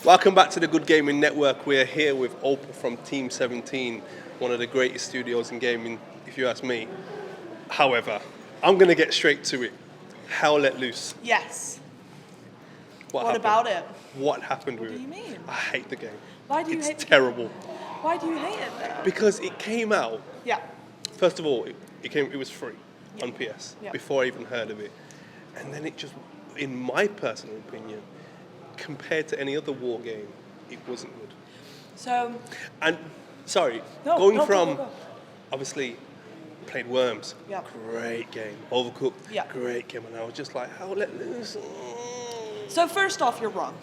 Welcome back to the Good Gaming Network. We're here with Opal from Team 17, one of the greatest studios in gaming, if you ask me. However, I'm going to get straight to it. Hell Let Loose. Yes. What about it? What happened with it? What do you mean? I hate the game. Why do you it's hate the terrible. game? Why do you hate it then? Because it came out. Yeah. First of all, it was free on PS Yeah. before I even heard of it. And then it just, in my personal opinion, compared to any other war game, it wasn't good. So. And sorry, go. Obviously played Worms, Yeah. great game. Overcooked, Yeah. great game. And I was just like, Hell Let Loose. So first off, you're wrong.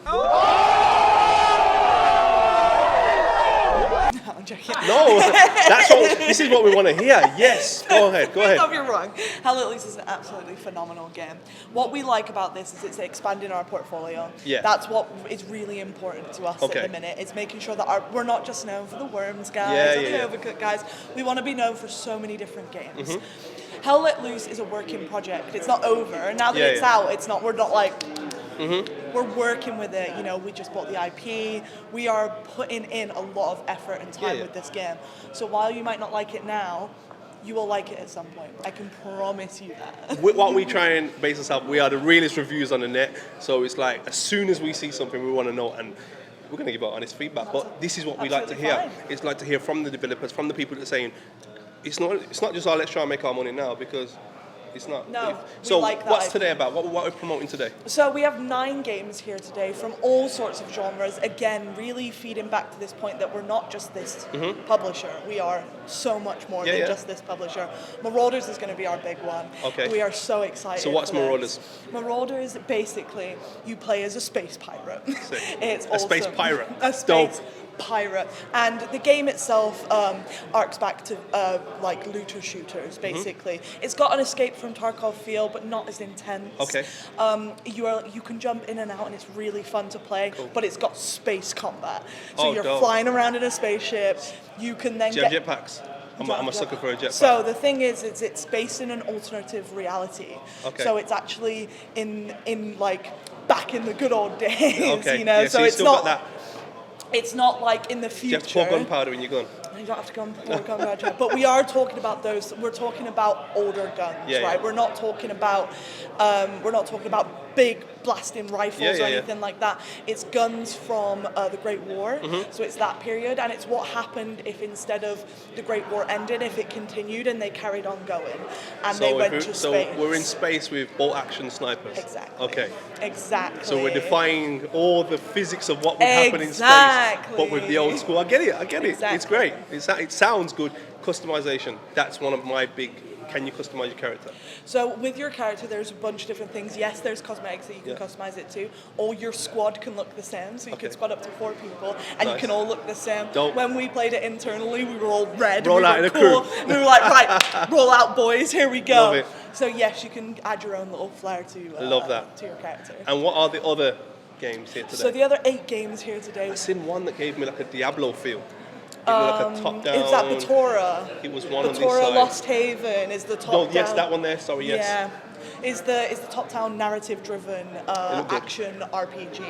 No, I'm joking. No, this is what we want to hear. Yes, go ahead. First off, you're wrong. Hell Let Loose is an absolutely phenomenal game. What we like about this is it's expanding our portfolio. Yeah. That's what is really important to us Okay. at the minute. It's making sure that we're not just known for the Worms guys or the Overcooked guys. We want to be known for so many different games. Mm-hmm. Hell Let Loose is a working project. It's not over. Now that it's out, we're not like... Mm-hmm. We're working with it, we just bought the IP. We are putting in a lot of effort and time with this game. So while you might not like it now, you will like it at some point. I can promise you that. What we try and base ourselves, we are the realest reviews on the net. So it's like, as soon as we see something, we want to know, and we're going to give our honest feedback. But this is what we like to hear. Fine. It's like to hear from the developers, from the people that are saying, it's not just, let's try and make our money now, because it's not. No, so we like that what's idea. today about? What are we promoting today? So we have 9 games here today from all sorts of genres. Again, really feeding back to this point that we're not just this publisher. We are so much more than just this publisher. Marauders is going to be our big one. Okay. We are so excited. So what's for this. Marauders? Marauders, basically, you play as a space pirate. It's a space awesome. pirate. A space pirate. And the game itself arcs back to like looter shooters, basically. It's got an escape from Tarkov feel, but not as intense. Okay. You can jump in and out, and it's really fun to play. Cool. But it's got space combat, so you're dope. flying around in a spaceship. You can then Do you have jetpacks? I'm a sucker for a jetpack. So the thing is it's based in an alternative reality. Okay. So it's actually in like back in the good old days. Okay. So you it's still not. got that. It's not like in the future. Do you have to pour gunpowder in your gun? You don't have to pour gunpowder. But we are talking about those. We're talking about older guns, right? Yeah. We're not talking about big blasting rifles or anything like that. It's guns from the Great War. So it's that period, and it's what happened if instead of the Great War ended, if it continued and they carried on going, and they went to space. So we're in space with bolt action snipers. Exactly. Okay. Exactly. So we're defying all the physics of what would happen in space, but with the old school. I get it. Exactly. It's great. It sounds good. Customization. That's one of my big. Can you customize your character? So with your character, there's a bunch of different things. Yes, there's cosmetics that you can customize it to. All your squad can look the same, so you can squad up to 4 people, and you can all look the same. Dope. When we played it internally, we were all red. Roll out in a crew. We were like, right, roll out, boys. Here we go. Love it. So yes, you can add your own little flair to. Love that. To your character. And what are the other games here today? So the other 8 games here today. I've seen one that gave me like a Diablo feel. Like a top down. Is that Batora? It was one on this Batora side. Lost Haven is the top down. Yes, that one there. Sorry, yes. Yeah. Is the top-down narrative-driven action RPG.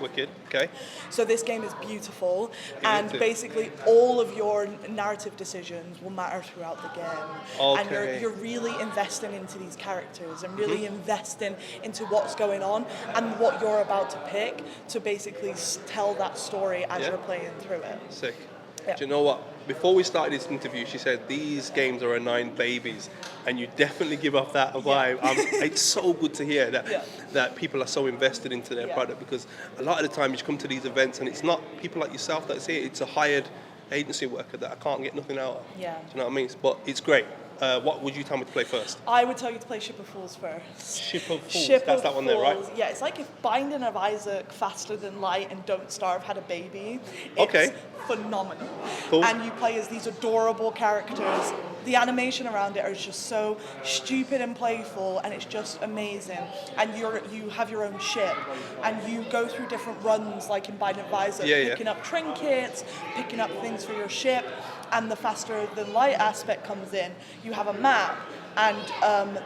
Wicked. Okay. So this game is beautiful, and basically all of your narrative decisions will matter throughout the game. Okay. And you're really investing into these characters and really investing into what's going on and what you're about to pick to basically tell that story as you're playing through it. Sick. Yeah. Do you know what? Before we started this interview, she said these games are 9 babies, and you definitely give off that vibe. It's so good to hear that people are so invested into their product, because a lot of the time you come to these events and it's not people like yourself that's here. It's a hired agency worker that I can't get nothing out of. Yeah. Do you know what I mean? But it's great. What would you tell me to play first? I would tell you to play Ship of Fools first. Ship of Fools. Ship That's of that one there, right? Fools. Yeah, it's like if Binding of Isaac, Faster Than Light, and Don't Starve had a baby. It's Okay. phenomenal. Cool. And you play as these adorable characters. The animation around it is just so stupid and playful, and it's just amazing. And you have your own ship, and you go through different runs, like in Binding of Isaac, picking up trinkets, picking up things for your ship. And the faster than light aspect comes in. You have a map, and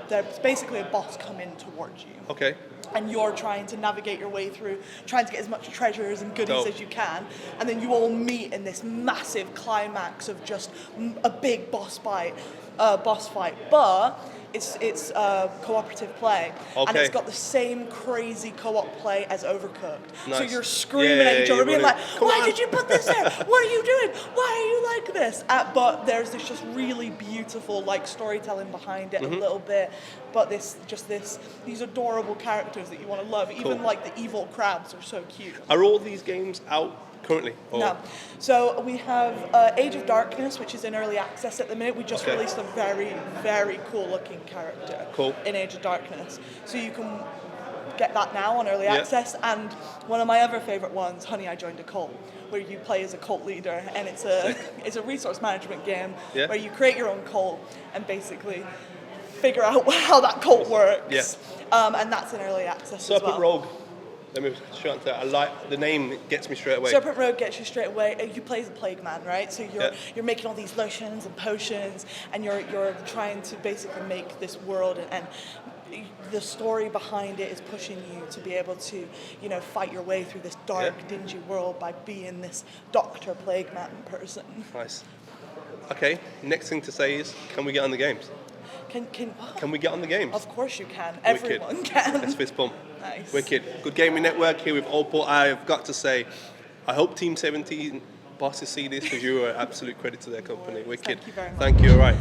there's basically a boss coming towards you. Okay. And you're trying to navigate your way through, trying to get as much treasures and goodies Dope. as you can, and then you all meet in this massive climax of just a big boss fight. But it's cooperative play, and Okay. it's got the same crazy co-op play as Overcooked. So Nice. you're screaming Yeah, at each other, you're being running. like, Come "Why on." did you put this there? What are you doing? Why are you like this?" But there's this just really beautiful like storytelling behind it a little bit. But these adorable characters that you want to love. Even Cool. like the evil crabs are so cute. Are all these games out currently? Or? No. So we have Age of Darkness, which is in early access at the minute. We just Okay. released a very, very cool looking character Cool. in Age of Darkness. So you can get that now on early Yeah. access. And one of my other favourite ones, Honey, I Joined a Cult, where you play as a cult leader, and it's a resource management game Yeah. where you create your own cult and basically figure out how that cult works. Yeah. And that's in early access as Serpent well. Rogue. Let me shout into that. I like the name; it gets me straight away. Serpent Rogue gets you straight away. You play as a plague man, right? So Yeah. you're making all these lotions and potions, and you're trying to basically make this world, and the story behind it is pushing you to be able to, fight your way through this dark, dingy world by being this doctor plague man person. Nice. Okay. Next thing to say is, can we get on the games? Can we get on the games? Of course you can. Wicked. Everyone can. Let's fist bump. Nice. Wicked. Good Gaming Network here with Opal. I've got to say, I hope Team 17 bosses see this because you are absolute credit to their company. Wicked. Thank you very much. Thank you. All right.